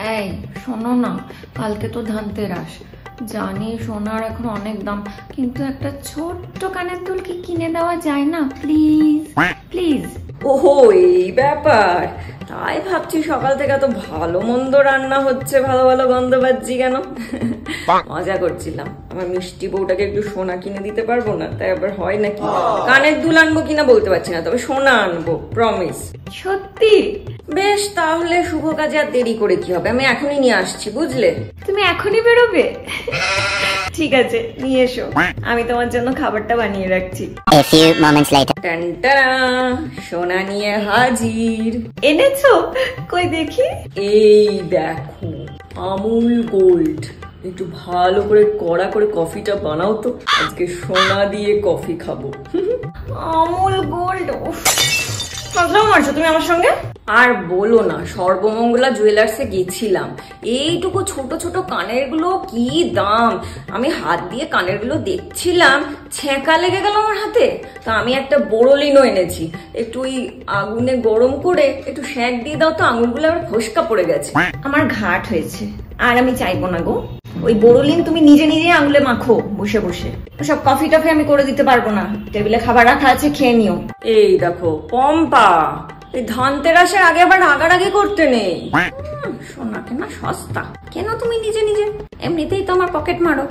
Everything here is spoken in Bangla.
এই শোনো না, কালকে তো ধনতেরাস, জানি সোনার এখন অনেক দাম, কিন্তু একটা ছোট্ট কানের দুল কি কিনে দেওয়া যায় না প্লিজ প্লিজ? ওহো, এই ব্যাপার। তাই ভাবছি সকাল থেকে তো ভালো মন্দ রান্না হচ্ছে, ভালো ভালো গন্ধ পাচ্ছি কেন। মজা করছিলাম। আমার মিষ্টি বউটাকে একটু সোনা কিনে দিতে পারবো না? তাই আবার হয় নাকি? কানের দুল আনবো কিনা বলতে পারছি না, তবে সোনা আনবো, প্রমিস। সত্যি? বেশ, তাহলে শুভ কাজে আর দেরি করে কি হবে, আমি এখনই নিয়ে আসছি, বুঝলে? তুমি এখনই বেরোবে? ঠিক আছে, নিয়ে এসো, আমি তোমার জন্য খাবারটা বানিয়ে রাখছি। A few moments later. টানটারা, সোনা নিয়ে হাজির। এনেছো? কই দেখি। এই দেখো, আমুল গোল্ড। একটু ভালো করে কড়া করে কফিটা বানাও তো, আজকে সোনা দিয়ে কফি খাবো। আমুল গোল্ড? ফাজলাম মারছো তুমি আমার সঙ্গে? আর বলো না, সর্বমঙ্গলা জুয়েলার্সে গেছিলাম, এইটুকু ছোট ছোট কানের গুলো কি দাম! আমি হাত দিয়ে কানের গুলো দেখছিলাম, ছ্যাঁকা লেগে গেল আমার হাতে। তা আমি একটা বোরোলিনও এনেছি, একটু ওই আগুনে গরম করে একটু শ্যাক দিয়ে দাও তো, আঙুলগুলো আবার ফসকা পড়ে গেছে। আমার ঘাট হয়েছে, আর আমি চাইবো না গো। ওই বোরোলিন তুমি নিজে নিজে আঙুলে মাখো বসে বসে, সব কফি টফি আমি করে দিতে পারবো না। টেবিলে খাবার রাখা আছে, খেয়ে নিও। এই দেখো পম্পা, এই ধনতেরাসের আগে আবার রাগারাগি করতে নেই। সোনা কেনা সস্তা, কেন তুমি নিজে নিজে? এমনিতেই তো আমার পকেট মারো।